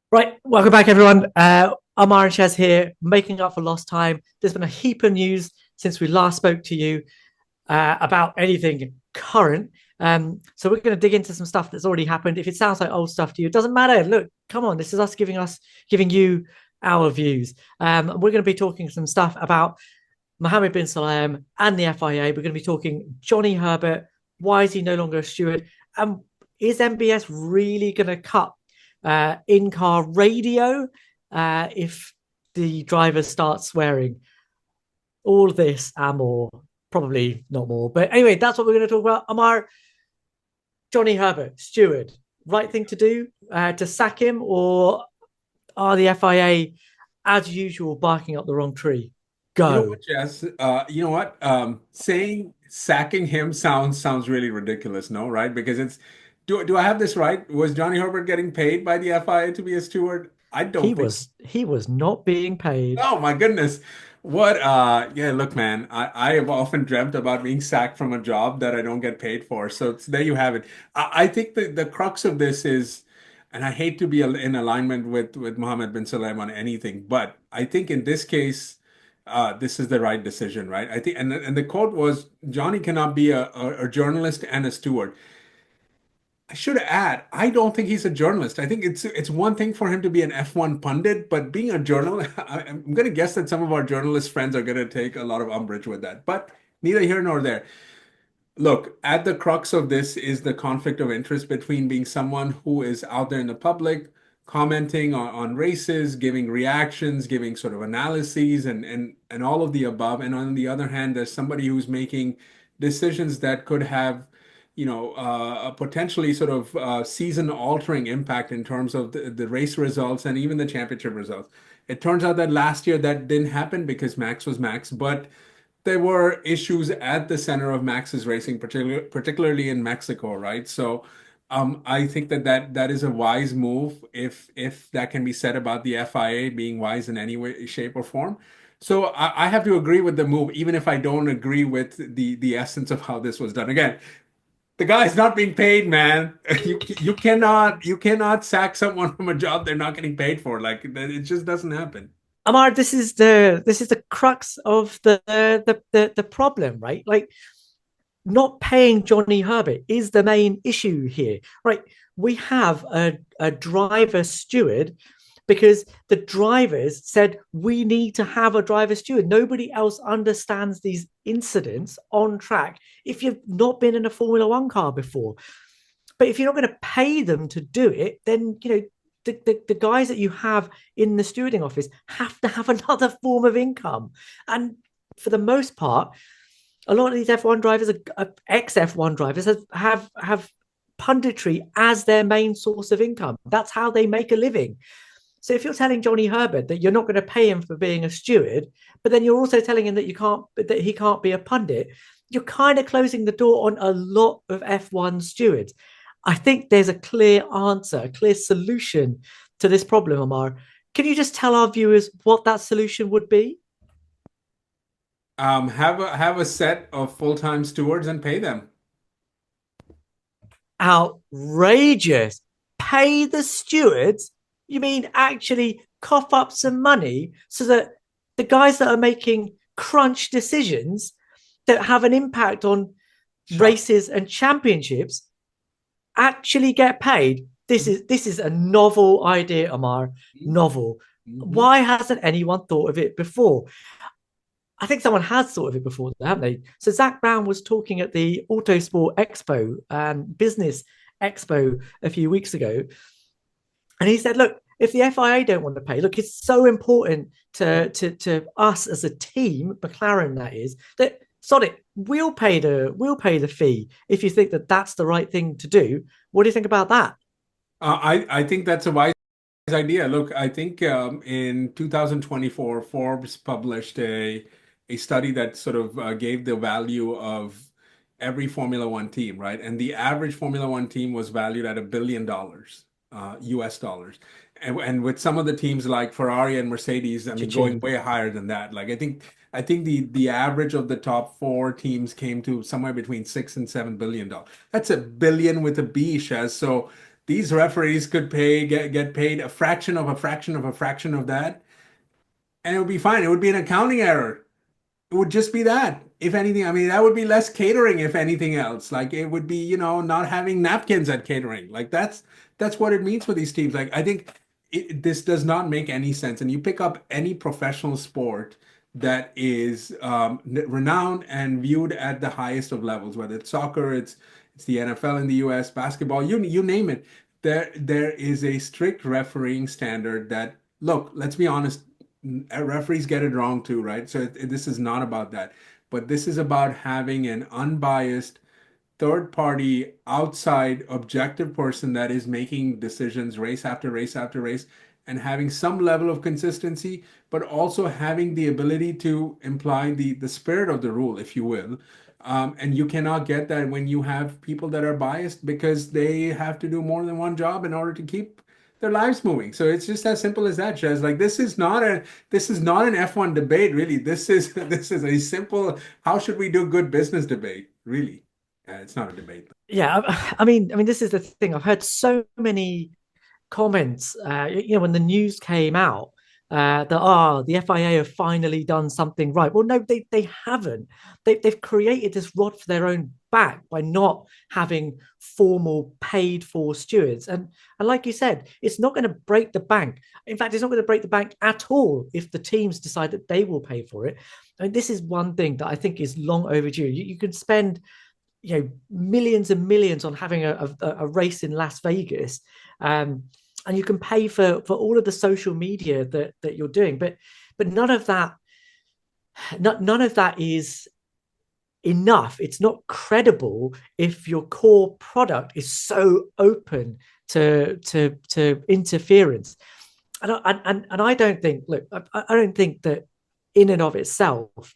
Right, welcome back, everyone. Ammar and Shez here, making up for lost time. There's been a heap of news since we last spoke to you about anything current. So we're going to dig into some stuff that's already happened. If it sounds like old stuff to you, it doesn't matter. Look, come on, this is giving you our views. We're going to be talking some stuff about Mohammed bin Salem and the FIA. We're going to be talking Johnny Herbert. Why is he no longer a steward? And is MBS really going to cut in-car radio if the driver starts swearing? All this and more, probably not more. But anyway, that's what we're going to talk about. Ammar, Johnny Herbert, steward, right thing to do to sack him, or are the FIA, as usual, barking up the wrong tree? You know Go. what, Jess? You know what? Saying sacking him sounds really ridiculous, no? Right? Because it's do I have this right? Was Johnny Herbert getting paid by the FIA to be a steward? I He don't think. was not being paid. Oh my goodness. What yeah, look, man, I have often dreamt about being sacked from a job that I don't get paid for. So there you have it. I think the crux of this is, and I hate to be in alignment with Mohammed bin Salem on anything, but I think in this case, this is the right decision, right? I think, and the quote was, Johnny cannot be a journalist and a steward. I should add, I don't think he's a journalist. I think it's one thing for him to be an F1 pundit, but being a journalist, I'm going to guess that some of our journalist friends are going to take a lot of umbrage with that. But neither here nor there. Look, at the crux of this is the conflict of interest between being someone who is out there in the public, commenting on races, giving reactions, giving sort of analyses and all of the above. And on the other hand, there's somebody who's making decisions that could have, a potentially sort of season-altering impact in terms of the race results and even the championship results. It turns out that last year that didn't happen because Max was Max, but there were issues at the center of Max's racing, particularly in Mexico, right? So I think that is a wise move if that can be said about the FIA being wise in any way, shape, or form. So I have to agree with the move, even if I don't agree with the essence of how this was done. Again, the guy's not being paid, man. You cannot sack someone from a job they're not getting paid for. Like it just doesn't happen. Amar, this is the crux of the problem, right? Like, not paying Johnny Herbert is the main issue here, right? We have a driver steward because the drivers said we need to have a driver steward. Nobody else understands these incidents on track if you've not been in a Formula One car before. But if you're not going to pay them to do it, then the guys that you have in the stewarding office have to have another form of income. And for the most part, a lot of these F1 drivers, ex F1 drivers, have punditry as their main source of income. That's how they make a living. So if you're telling Johnny Herbert that you're not going to pay him for being a steward, but then you're also telling him that he can't be a pundit, you're kind of closing the door on a lot of F1 stewards. I think there's a clear answer, a clear solution to this problem, Ammar. Can you just tell our viewers what that solution would be? Have a set of full-time stewards and pay them. Outrageous. Pay the stewards? You mean actually cough up some money so that the guys that are making crunch decisions that have an impact on Shut. races and championships actually get paid? This is a novel idea, Ammar. Novel. Mhm. Why hasn't anyone thought of it before? I think someone has thought of it before, haven't they? So Zach Brown was talking at the Autosport Expo, Business Expo a few weeks ago, and he said, "Look, if the FIA don't want to pay, look, it's so important to us as a team, McLaren, that is, that sod it, we'll pay the fee if you think that that's the right thing to do." What do you think about that? I think that's a wise idea. Look, I think in 2024, Forbes published a study that sort of gave the value of every Formula One team, right? And the average Formula One team was valued at $1 billion, US dollars. And with some of the teams like Ferrari and Mercedes, I mean, going Cha-ching. way higher than that. Like I think the average of the top four teams came to somewhere between $6 and $7 billion. That's a billion with a B, Shaz. So these referees could get paid a fraction of a fraction of a fraction of that, and it would be fine. It would be an accounting error. It would just be that. If anything, I mean, that would be less catering, if anything else. Like it would be, not having napkins at catering. Like that's what it means for these teams. Like I think this does not make any sense. And you pick up any professional sport that is renowned and viewed at the highest of levels, whether it's soccer, it's the NFL in the US, basketball, you name it. There is a strict refereeing standard that, look, let's be honest, referees get it wrong too, right? So this is not about that, but this is about having an unbiased third party, outside, objective person that is making decisions race after race after race, and having some level of consistency, but also having the ability to imply the spirit of the rule, if you will. And you cannot get that when you have people that are biased because they have to do more than one job in order to keep their lives moving. So it's just as simple as that, Shez. Like this is not an F1 debate, really. This is a simple how should we do good business debate, really. It's not a debate. Yeah, I mean, this is the thing. I've heard so many comments, when the news came out, that the FIA have finally done something right. Well, no, they haven't. They've created this rod for their own back by not having formal paid for stewards. And like you said, it's not going to break the bank. In fact, it's not going to break the bank at all if the teams decide that they will pay for it. I mean, this is one thing that I think is long overdue. You can spend millions and millions on having a race in Las Vegas, and you can pay for all of the social media that you're doing, but none of that is enough. It's not credible if your core product is so open to interference. And I don't think, look, I don't think that in and of itself,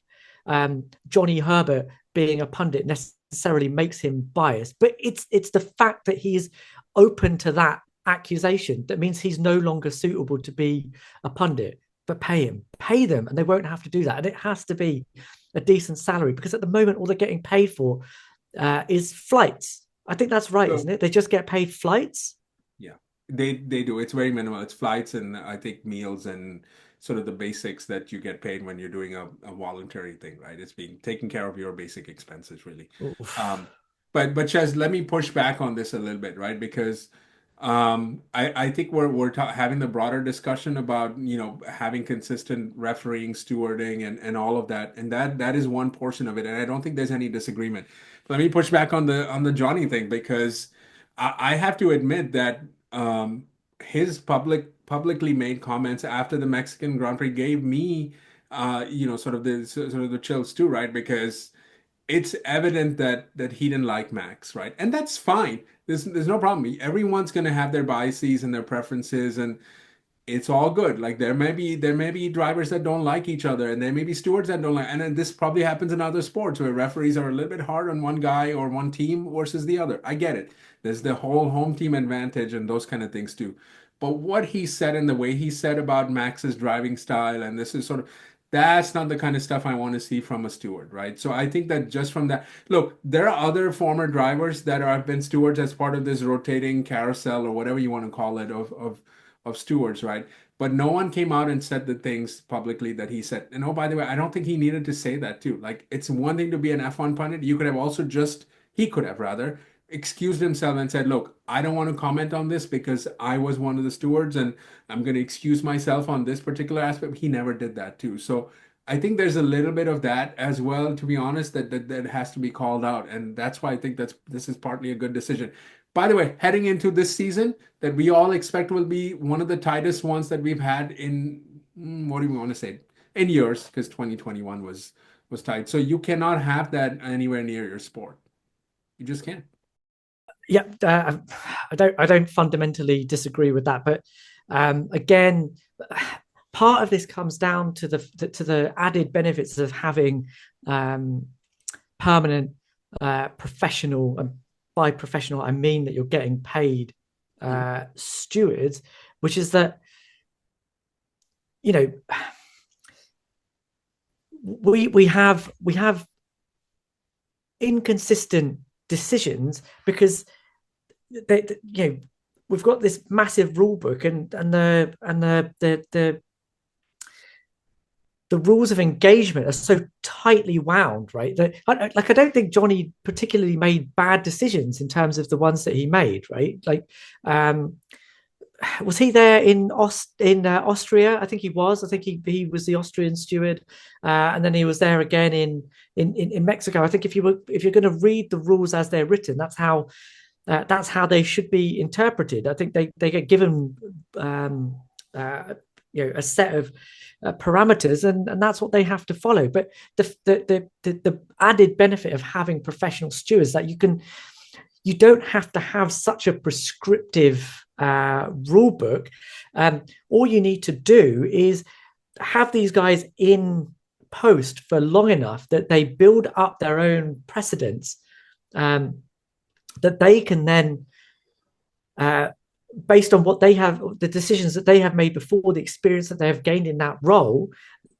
Johnny Herbert being a pundit necessarily makes him biased, but it's the fact that he's open to that accusation that means he's no longer suitable to be a pundit. But pay them, and they won't have to do that. And it has to be a decent salary, because at the moment all they're getting paid for is flights. I think that's right, isn't it? They just get paid flights. Yeah, they do. It's very minimal. It's flights and I think meals and sort of the basics that you get paid when you're doing a voluntary thing, right? It's being taking care of your basic expenses, really. Oof. But Ches, let me push back on this a little bit, right? Because I think we're having the broader discussion about having consistent refereeing, stewarding, and all of that, and that is one portion of it, and I don't think there's any disagreement. Let me push back on the Johnny thing, because I have to admit that his publicly made comments after the Mexican Grand Prix gave me sort of the chills too, right? Because it's evident that he didn't like Max, right? And that's fine. There's no problem. Everyone's gonna have their biases and their preferences, and it's all good. Like there may be drivers that don't like each other, and there may be stewards that don't like. And then this probably happens in other sports where referees are a little bit hard on one guy or one team versus the other. I get it. There's the whole home team advantage and those kind of things too. But what he said and the way he said about Max's driving style, and this is sort of that's not the kind of stuff I want to see from a steward, right? So I think that just from that, look, there are other former drivers that have been stewards as part of this rotating carousel or whatever you want to call it of stewards, right? But no one came out and said the things publicly that he said. And oh, by the way, I don't think he needed to say that too. Like, it's one thing to be an F1 pundit. You could have also he could have rather excused himself and said, look, I don't want to comment on this because I was one of the stewards and I'm going to excuse myself on this particular aspect. He never did that too. So I think there's a little bit of that as well, to be honest, that has to be called out. And that's why I think this is partly a good decision. By the way, heading into this season that we all expect will be one of the tightest ones that we've had in, what do we want to say, in years, because 2021 was tight. So you cannot have that anywhere near your sport. You just can't. Yeah, I don't fundamentally disagree with that, but again, part of this comes down to the added benefits of having permanent professional, and by professional I mean that you're getting paid stewards, which is that we have inconsistent decisions because we've got this massive rule book, and the rules of engagement are so tightly wound, right? That I don't think Johnny particularly made bad decisions in terms of the ones that he made, right? Like, was he there in Austria? I think he was. I think he was the Austrian steward, and then he was there again in Mexico. I think if you're going to read the rules as they're written, that's how they should be interpreted. I think they get given uh, a set of parameters, and that's what they have to follow. But the added benefit of having professional stewards that you don't have to have such a prescriptive rule book. All you need to do is have these guys in post for long enough that they build up their own precedents, that they can then, based on what they have, the decisions that they have made before, the experience that they have gained in that role,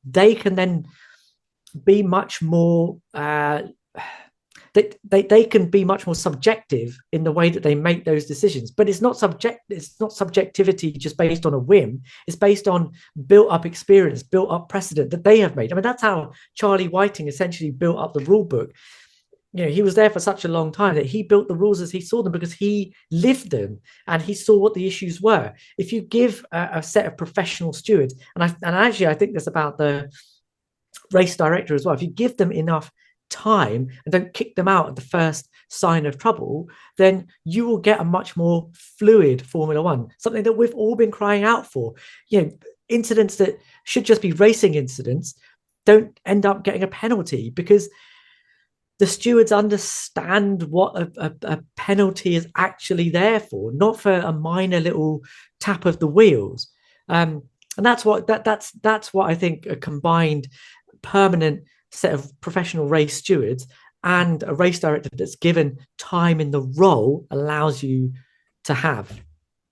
they can then be much more they can be much more subjective in the way that they make those decisions. But it's not subjectivity just based on a whim. It's based on built up experience, built up precedent that they have made. I mean, that's how Charlie Whiting essentially built up the rule book. He was there for such a long time that he built the rules as he saw them, because he lived them and he saw what the issues were. If you give a set of professional stewards, and actually I think this about the race director as well, if you give them enough time and don't kick them out at the first sign of trouble, then you will get a much more fluid Formula One, something that we've all been crying out for. Incidents that should just be racing incidents don't end up getting a penalty, because the stewards understand what a penalty is actually there for, not for a minor little tap of the wheels. And that's what I think a combined permanent set of professional race stewards and a race director that's given time in the role allows you to have.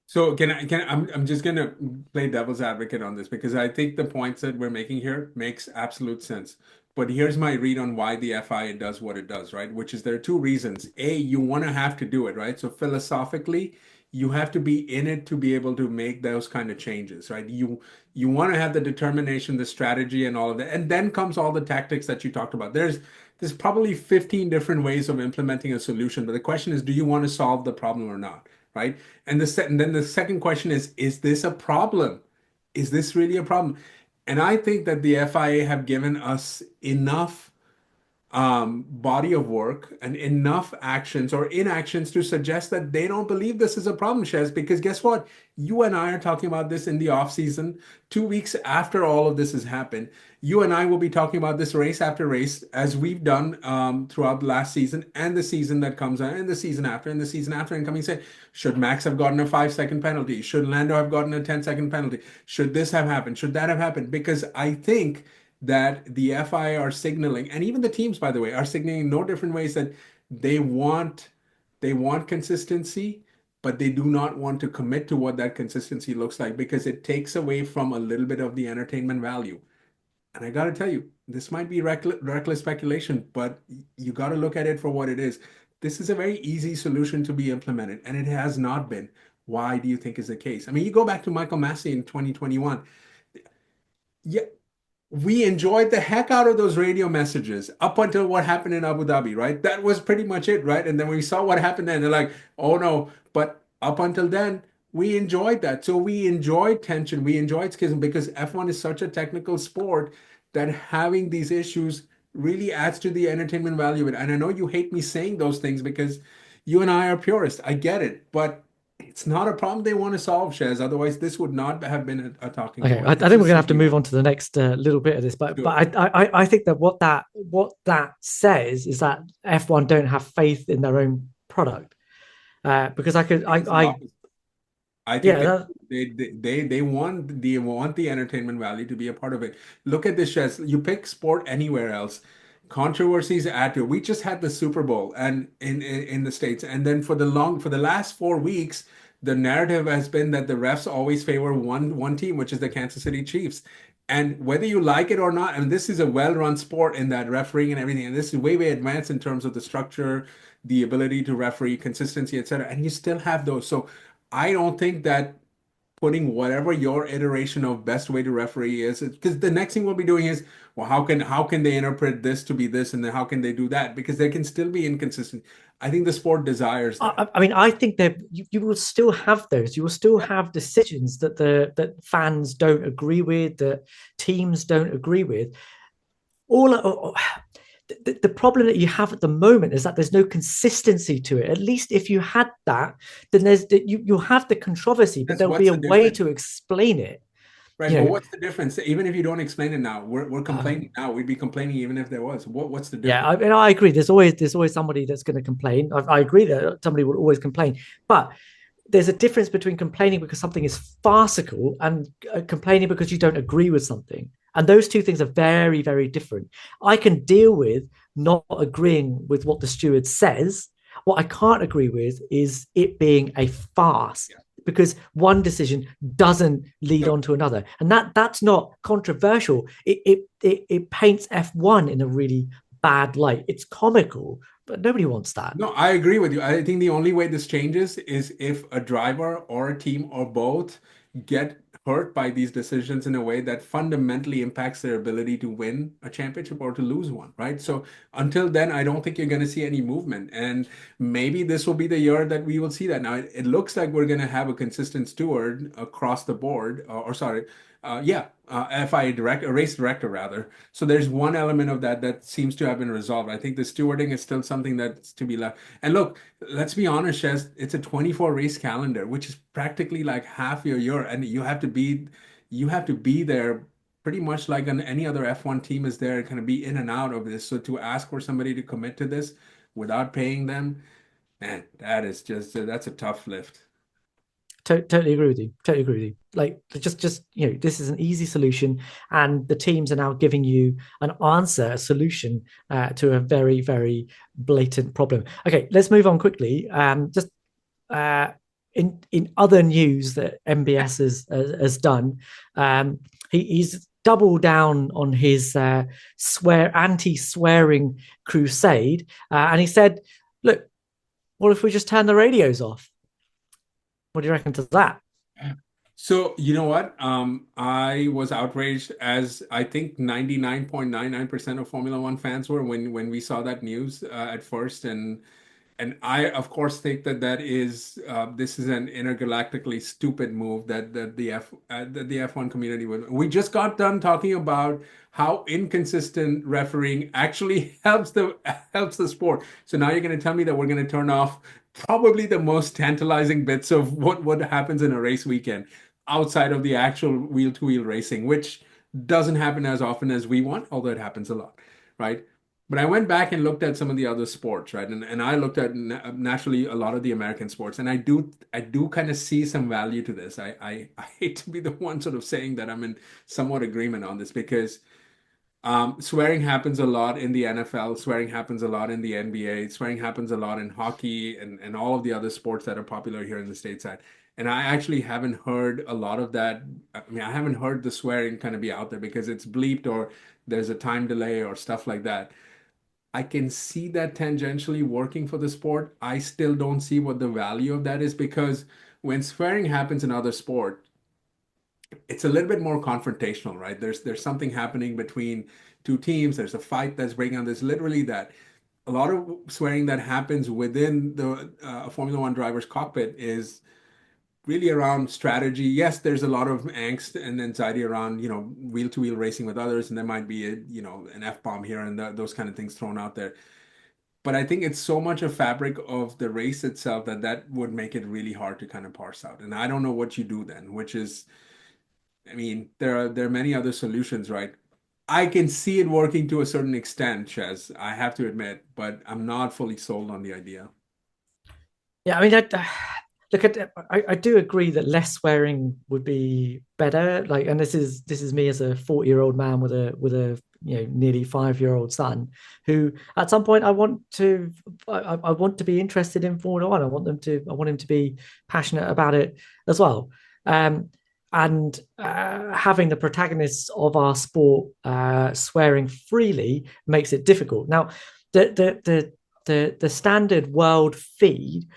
So I'm just gonna play devil's advocate on this, because I think the points that we're making here makes absolute sense. But here's my read on why the FIA does what it does, right? Which is, there are two reasons. A, you want to have to do it, right? So philosophically, you have to be in it to be able to make those kind of changes, right? You want to have the determination, the strategy, and all of that. And then comes all the tactics that you talked about. There's probably 15 different ways of implementing a solution, but the question is, do you want to solve the problem or not, right? And then the second question is this a problem? Is this really a problem? And I think that the FIA have given us enough body of work and enough actions or inactions to suggest that they don't believe this is a problem, Shez, because guess what? You and I are talking about this in the off season, 2 weeks after all of this has happened. You and I will be talking about this race after race, as we've done throughout the last season and the season that comes on, and the season after, and the season after, and coming say, should Max have gotten a 5-second penalty? Should Lando have gotten a 10-second penalty? Should this have happened? Should that have happened? Because I think that the FIA are signaling, and even the teams, by the way, are signaling in no different ways, that they want consistency, but they do not want to commit to what that consistency looks like, because it takes away from a little bit of the entertainment value. And I got to tell you, this might be reckless speculation, but you got to look at it for what it is. This is a very easy solution to be implemented, and it has not been. Why do you think is the case? I mean, you go back to Michael Massey in 2021. Yeah, we enjoyed the heck out of those radio messages up until what happened in Abu Dhabi, right? That was pretty much it, right? And then we saw what happened then. They're like, oh no. But up until then, we enjoyed that. So we enjoyed tension. We enjoyed schism, because F1 is such a technical sport that having these issues really adds to the entertainment value of it. And I know you hate me saying those things, because you and I are purists. I get it. But it's not a problem they want to solve, Shez. Otherwise, this would not have been a talking Okay, point. I It's think we're just gonna have to simply move not. on to the next little bit of this, but Sure. I think that what that says is that F1 don't have faith in their own product, because I could I think it's the opposite. I think yeah they that, want the entertainment value to be a part of it. Look at this, Shez. You pick sport anywhere else, controversies add to it. We just had the Super Bowl and in the States, and then for the last 4 weeks, the narrative has been that the refs always favor one team, which is the Kansas City Chiefs. And whether you like it or not, and this is a well-run sport in that refereeing and everything, and this is way, way advanced in terms of the structure, the ability to referee, consistency, etc. And you still have those. So I don't think that putting whatever your iteration of best way to referee is, because the next thing we'll be doing is, well, how can they interpret this to be this, and then how can they do that? Because there can still be inconsistent. I think the sport desires that. I mean, I think that you will still have those. You will still Yeah. have decisions that that fans don't agree with, that teams don't agree with. All the problem that you have at the moment is that there's no consistency to it. At least if you had that, then you'll have the controversy, but That's there'll be what's a the way difference, to explain it. right? You But know, what's the difference? Even if you don't explain it now, we're uh, complaining now. We'd be complaining even if there was. What's the yeah, difference? I agree. There's always somebody that's going to complain. I agree that somebody will always complain, but there's a difference between complaining because something is farcical and complaining because you don't agree with something. And those two things are very, very different. I can deal with not agreeing with what the steward says. What I can't agree with is it being a farce Yeah. because one decision doesn't lead No, on to another. And that's not controversial. It paints F1 in a really bad light. It's comical, but nobody wants that. no, I agree with you. I think the only way this changes is if a driver or a team or both get hurt by these decisions in a way that fundamentally impacts their ability to win a championship or to lose one, right? So until then, I don't think you're going to see any movement. And maybe this will be the year that we will see that. Now, it looks like we're going to have a consistent steward across the board, or sorry, yeah, FIA director, race director rather. So there's one element of that that seems to have been resolved. I think the stewarding is still something that's to be left. And look, let's be honest, Shez, it's a 24 race calendar, which is practically like half your year, and you have to be there pretty much like on any other F1 team is there, kind of be in and out of this. So to ask for somebody to commit to this without paying them, man, that is just that's a tough lift. Totally agree with you. Totally agree with you. Like just this is an easy solution, and the teams are now giving you an answer, a solution to a very very blatant problem. Okay, let's move on quickly. Just uh, in other news that MBS has done, he's doubled down on his anti-swearing crusade, and he said, "Look, what if we just turn the radios off? What do you reckon to that?" So, you know what? I was outraged as I think 99.99% of Formula One fans were when we saw that news at first, and I of course think that this is an intergalactically stupid move that the F1 community would. We just got done talking about how inconsistent refereeing actually helps the sport. So now you're going to tell me that we're going to turn off probably the most tantalizing bits of what happens in a race weekend outside of the actual wheel-to-wheel racing, which doesn't happen as often as we want, although it happens a lot, right? But I went back and looked at some of the other sports, right? And I looked at naturally a lot of the American sports, and I do kind of see some value to this. I hate to be the one sort of saying that I'm in somewhat agreement on this because swearing happens a lot in the NFL, swearing happens a lot in the NBA, swearing happens a lot in hockey and all of the other sports that are popular here in the stateside. And I actually haven't heard a lot of that. I mean, I haven't heard the swearing kind of be out there because it's bleeped or there's a time delay or stuff like that. I can see that tangentially working for the sport. I still don't see what the value of that is because when swearing happens in other sport, it's a little bit more confrontational, right? There's something happening between two teams. There's a fight that's breaking out. There's literally that. A lot of swearing that happens within the Formula One driver's cockpit is really around strategy. Yes, there's a lot of angst and anxiety around, wheel to wheel racing with others, and there might be an F bomb here and those kind of things thrown out there. But I think it's so much a fabric of the race itself that would make it really hard to kind of parse out. And I don't know what you do then, which is, I mean, there are many other solutions, right? I can see it working to a certain extent, Chez, I have to admit, but I'm not fully sold on the idea. Yeah, I mean, look at I do agree that less swearing would be better. Like, and this is me as a 40-year-old man with a nearly 5-year-old son, who at some point I want to be interested in Formula One. I want him to be passionate about it as well. And having the protagonists of our sport swearing freely makes it difficult. Now, the standard world feed,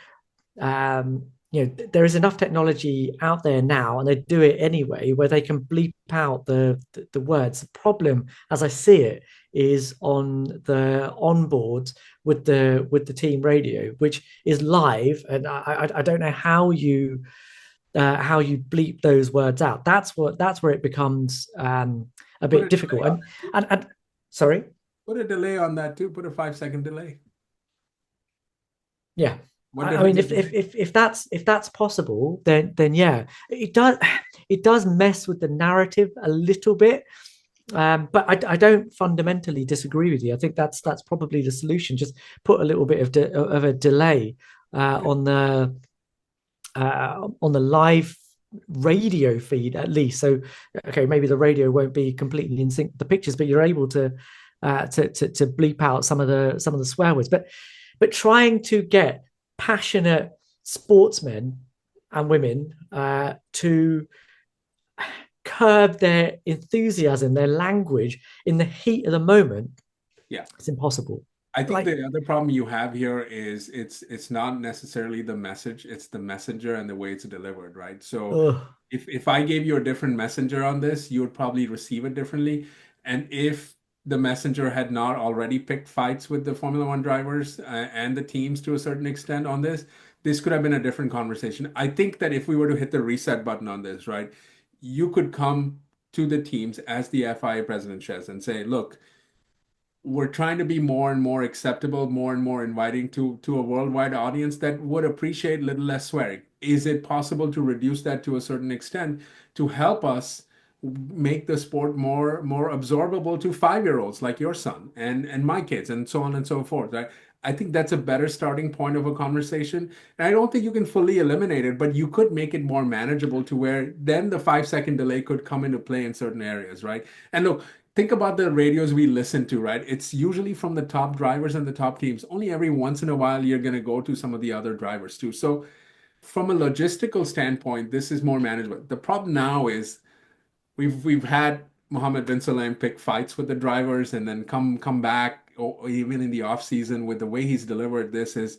um, there is enough technology out there now, and they do it anyway, where they can bleep out the words. The problem, as I see it, is on the onboard with the team radio, which is live, and I don't know how you bleep those words out. That's where it becomes a Put bit a delay difficult. on that too. And sorry, Put a delay on that too. Put a 5 second delay. yeah. What I mean, difference does it make? if that's possible, then yeah, it does mess with the narrative a little bit. But I don't fundamentally disagree with you. I think that's probably the solution. Just put a little bit of a delay on the live radio feed at least. So okay, maybe the radio won't be completely in sync with the pictures, but you're able to bleep out some of the swear words. But trying to get passionate sportsmen and women to curb their enthusiasm, their language in the heat of the moment, Yeah. it's impossible. I think Like, the other problem you have here is it's not necessarily the message, it's the messenger and the way it's delivered, right? So ugh, if I gave you a different messenger on this, you would probably receive it differently. And if the messenger had not already picked fights with the Formula One drivers and the teams to a certain extent on this, this could have been a different conversation. I think that if we were to hit the reset button on this, right, you could come to the teams as the FIA president, Shez, and say, look, we're trying to be more and more acceptable, more and more inviting to a worldwide audience that would appreciate a little less swearing. Is it possible to reduce that to a certain extent to help us make the sport more absorbable to 5 year olds like your son and my kids and so on and so forth, right? I think that's a better starting point of a conversation. And I don't think you can fully eliminate it, but you could make it more manageable to where then the 5 second delay could come into play in certain areas, right? And look, think about the radios we listen to, right? It's usually from the top drivers and the top teams. Only every once in a while you're going to go to some of the other drivers too. So, from a logistical standpoint, this is more manageable. The problem now is we've had Mohammed bin Sulayem pick fights with the drivers and then come back, or even in the off season with the way he's delivered this is.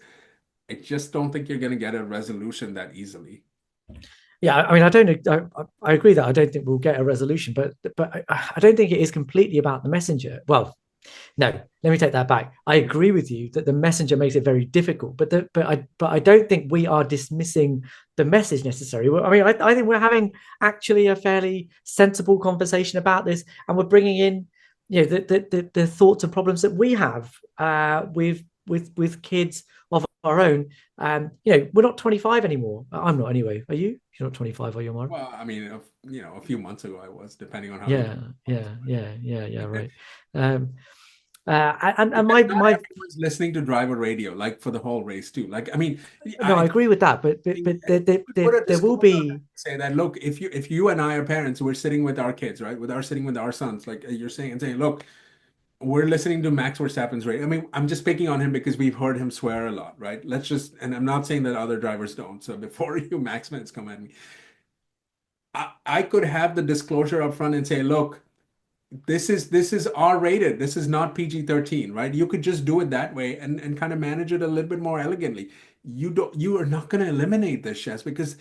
I just don't think you're going to get a resolution that easily. yeah, I mean, I agree that I don't think we'll get a resolution, but I don't think it is completely about the messenger. Well, no, let me take that back. I agree with you that the messenger makes it very difficult, but I don't think we are dismissing the message necessarily. I mean, I think we're having actually a fairly sensible conversation about this, and we're bringing in, the thoughts and problems that we have with kids of our own. We're not 25 anymore. I'm not anyway. Are you? You're not 25, are you, Mark? Well, I mean, a few months ago I was, depending on how you. Yeah, right. Um, and Because not my everyone's listening to driver radio, like for the whole race too. Like, I mean, no, I I agree with that, think put there a there will disclosure on that be and say that look, if you and I are parents, we're sitting with our kids, right? Sitting with our sons, like you're saying and saying, look, we're listening to Max Verstappen's radio. I mean, I'm just picking on him because we've heard him swear a lot, right? Let's just, and I'm not saying that other drivers don't. So before you Max fans come at me, I could have the disclosure up front and say, look, this is R rated. This is not PG-13, right? You could just do it that way and kind of manage it a little bit more elegantly. You are not going to eliminate this, Chess, because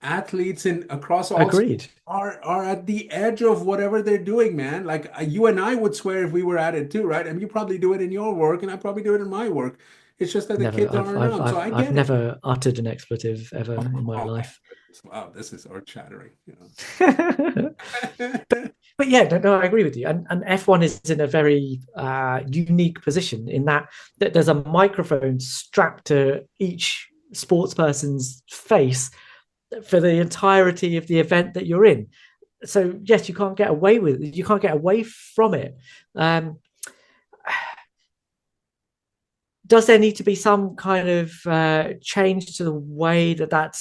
athletes in across all sports agreed. are at the edge of whatever they're doing, man. Like you and I would swear if we were at it too, right? And you probably do it in your work, and I probably do it in my work. It's just that the Never. kids aren't around, so I I've get it. never uttered an expletive ever Oh, in my oh my life. goodness. Wow, this is earth-shattering, But yeah, no, I agree with you. And F1 is in a very unique position in that there's a microphone strapped to each sports person's face for the entirety of the event that you're in. So yes, you can't get away from it. Um, does there need to be some kind of change to the way that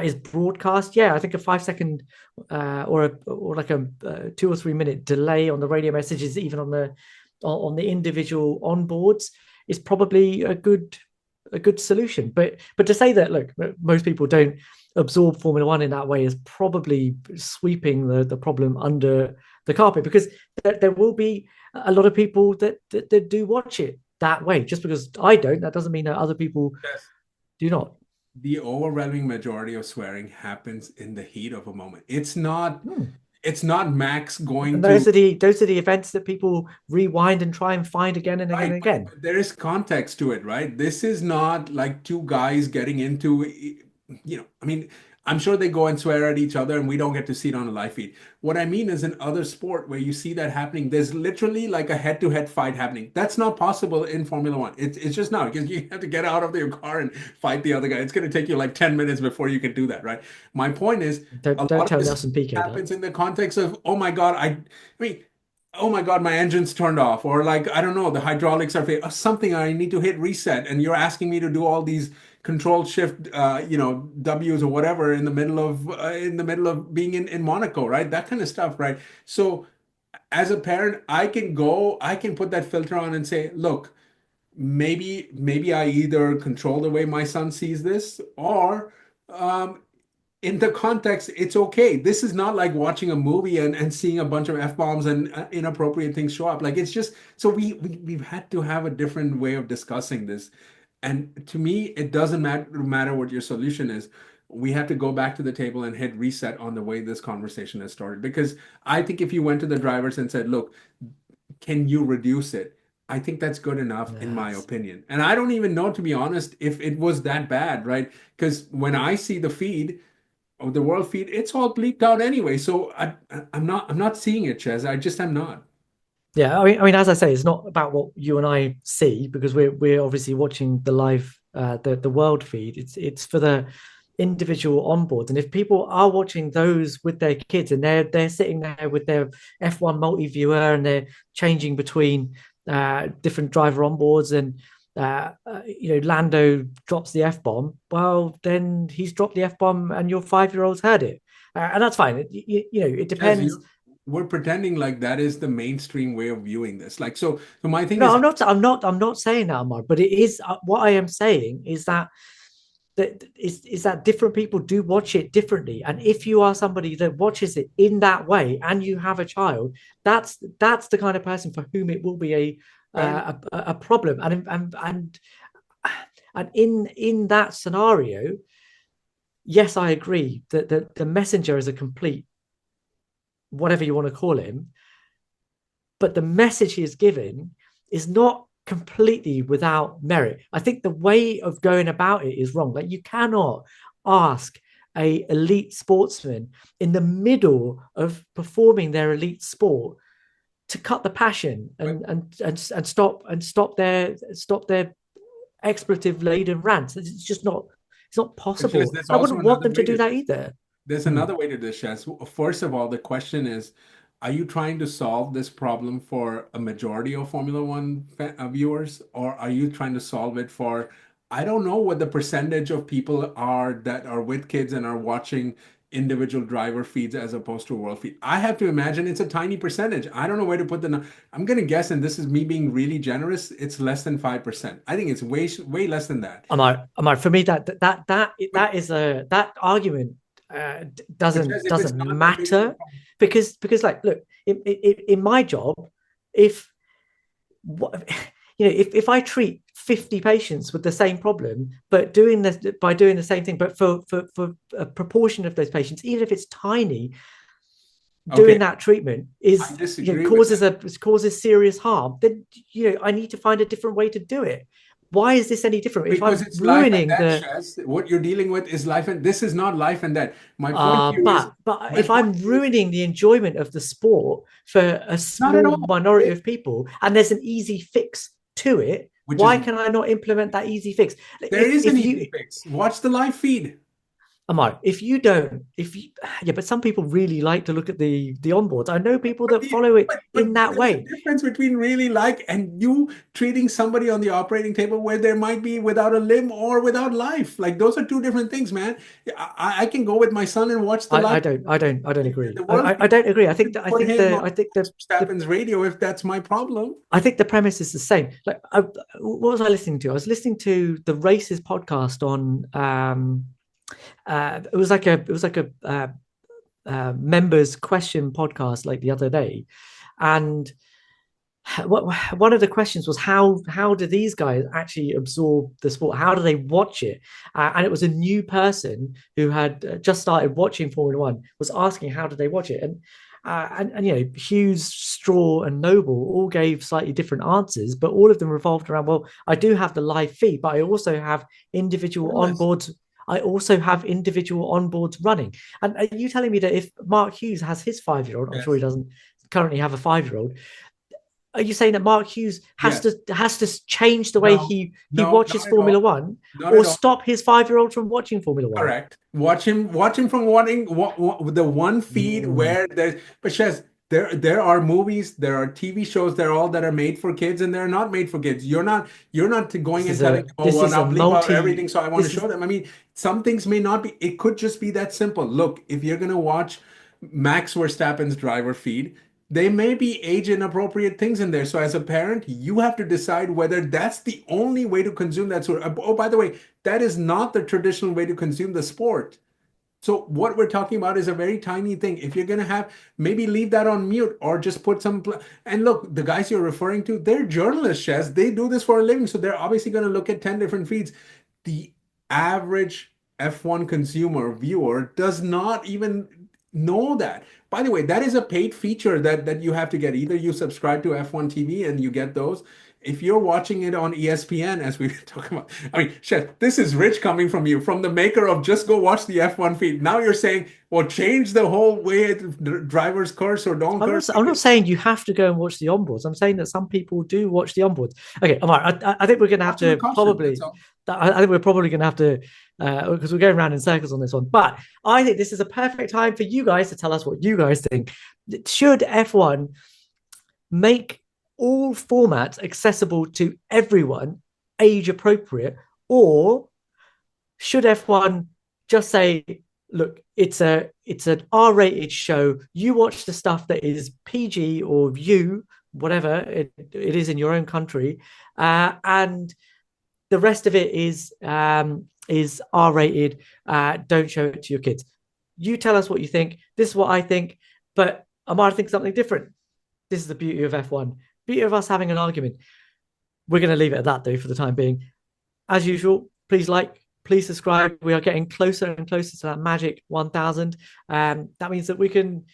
is broadcast? Yeah, I think a 5 second or like a 2 or 3 minute delay on the radio messages, even on the individual onboards, is probably a good solution. But to say that, look, most people don't absorb Formula One in that way is probably sweeping the problem under the carpet, because there will be a lot of people that do watch it that way. Just because I don't, that doesn't mean that other people Yes. do not. the overwhelming majority of swearing happens in the heat of a moment. Hmm. It's not Max going And to. those are the events that people rewind and try and find again and again Right, and again. but there is context to it, right? This is not like two guys getting into, I mean, I'm sure they go and swear at each other and we don't get to see it on a live feed. What I mean is in other sport where you see that happening, there's literally like a head-to-head fight happening. That's not possible in Formula One. It's just not because you have to get out of your car and fight the other guy. It's going to take you like 10 minutes before you can do that, right? My point is a Don't lot of tell this Nelson Piquet that. happens in the context of, oh my God, I mean, oh my God, my engine's turned off, or like, I don't know, the hydraulics are or something, I need to hit reset, and you're asking me to do all these control shift, W's or whatever in the middle of being in Monaco, right? That kind of stuff, right? So as a parent, I can put that filter on and say, look, maybe I either control the way my son sees this, or um, in the context, it's okay. This is not like watching a movie and seeing a bunch of F-bombs and inappropriate things show up. Like it's just so we've had to have a different way of discussing this. And to me, it doesn't matter what your solution is. We have to go back to the table and hit reset on the way this conversation has started. Because I think if you went to the drivers and said, look, can you reduce it? I think that's good enough in my Yes. opinion. And I don't even know, to be honest, if it was that bad, right? Because when I see the feed, of the world feed, it's all bleeped out anyway. So I'm not seeing it, Ches. I just am not. Yeah, I mean, as I say, it's not about what you and I see because we're obviously watching the live the world feed. It's for the individual onboards, and if people are watching those with their kids and they're sitting there with their F1 multi viewer and they're changing between different driver onboards and Lando drops the F bomb, well then he's dropped the F bomb and your 5-year-old's heard it, and that's fine. It Ches, depends. we're pretending like that is the mainstream way of viewing this. Like, so my thing No, is, I'm not saying that, Amar. But it is what I am saying is that that different people do watch it differently. And if you are somebody that watches it in that way, and you have a child, that's the kind of person for whom it will be fair enough. a problem. And in that scenario, yes, I agree that the messenger is a complete whatever you want to call him, but the message he is giving is not completely without merit. I think the way of going about it is wrong. Like you cannot ask a elite sportsman in the middle of performing their elite sport to cut the passion But stop their expletive laden rants. It's not Ches, possible. there's I also wouldn't want another them to way do to that this. either. There's Hmm. another way to this, Ches. First of all, the question is, are you trying to solve this problem for a majority of Formula One viewers, or are you trying to solve it for, I don't know what the percentage of people are that are with kids and are watching individual driver feeds as opposed to a world feed. I have to imagine it's a tiny percentage. I don't know where to put the. I'm going to guess, and this is me being really generous, it's less than 5%. I think it's way less than that. Am I for me But that is a that argument but Ches, if it's doesn't not that big of a matter problem. because like look in my job if what if I treat 50 patients with the same problem but doing this by doing the same thing but for a proportion of those patients even if it's tiny Okay, doing that treatment I is disagree with causes that. causes serious harm, then I need to find a different way to do it. Why is this any different if Because I'm it's life and ruining death, the Shaz. What you're dealing with is life and this is not life and death. but My if point I'm here is ruining the enjoyment of the sport for a not at small all. minority of people and there's an easy fix to it, Which is why can I not implement that easy fix? there is an If easy you fix. Watch the live feed. Amar, if you don't, if you, yeah, but some people really like to look at the onboards. I know people that follow it in But that there's a way. difference between really like and you treating somebody on the operating table where there might be without a limb or without life. Like those are two different things, man. I can go with my son and watch the live I don't agree. the world I feed. don't agree. Put him on I think the Verstappen's radio if that's my problem. I think the premise is the same. What was I listening to? I was listening to the Races podcast on. It was like a members question podcast like the other day, and one of the questions was how do these guys actually absorb the sport? How do they watch it? And it was a new person who had just started watching Formula One was asking how do they watch it, and you know Hughes, Straw, and Noble all gave slightly different answers, but all of them revolved around, well, I do have the live feed, but I also have individual Journalist. onboards. I also have individual onboards running. And are you telling me that if Mark Hughes has his 5-year-old, I'm sure he Yes. doesn't currently have a 5-year-old, are you saying that Mark Hughes Yes. has to change the way No, he no, watches not at Formula all. One, Not or at all. stop his 5-year-old from watching Formula One? Correct. Watch him from wanting the one feed Mm, where there's, but Shez, there are movies, there are TV shows, they're all that are made for kids and they're not made for kids. You're not going and telling them, oh this well, is now a bleep out everything, multi so I want to this is show them. I mean, some things may not be, it could just be that simple. Look, if you're gonna watch Max Verstappen's driver feed, they may be age inappropriate things in there. So as a parent, you have to decide whether that's the only way to consume that sort. Oh, by the way, that is not the traditional way to consume the sport. So what we're talking about is a very tiny thing. If you're going to have, maybe leave that on mute or just put some, and look, the guys you're referring to, they're journalists, Chess. They do this for a living. So they're obviously going to look at 10 different feeds. The average F1 consumer viewer does not even know that. By the way, that is a paid feature that you have to get. Either you subscribe to F1 TV and you get those. If you're watching it on ESPN, as we were talking about, I mean, Chef, this is rich coming from you, from the maker of just go watch the F1 feed. Now you're saying, well, change the whole way drivers curse or don't curse. I'm not saying you have to go and watch the onboards. I'm saying that some people do watch the onboards. Okay, Amar, I think we're going to have Caution to to caution. That's probably. all. I think we're probably going to have to because we're going around in circles on this one. But I think this is a perfect time for you guys to tell us what you guys think. Should F1 make all formats accessible to everyone, age appropriate, or should F1 just say, look, it's an R-rated show. You watch the stuff that is PG or you, whatever it is in your own country, and the rest of it is R-rated. Don't show it to your kids. You tell us what you think. This is what I think, but I might think something different. This is the beauty of F1. Beauty of us having an argument. We're going to leave it at that, though, for the time being. As usual, please like, please subscribe. We are getting closer and closer to that magic 1,000. That means that we can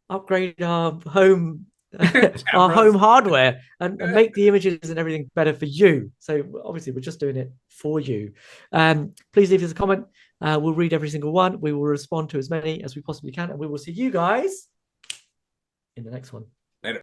upgrade our home our home Cameras. hardware and make the images and everything better for you. So obviously we're just doing it for you. Please leave us a comment. We'll read every single one. We will respond to as many as we possibly can, and we will see you guys in the next one.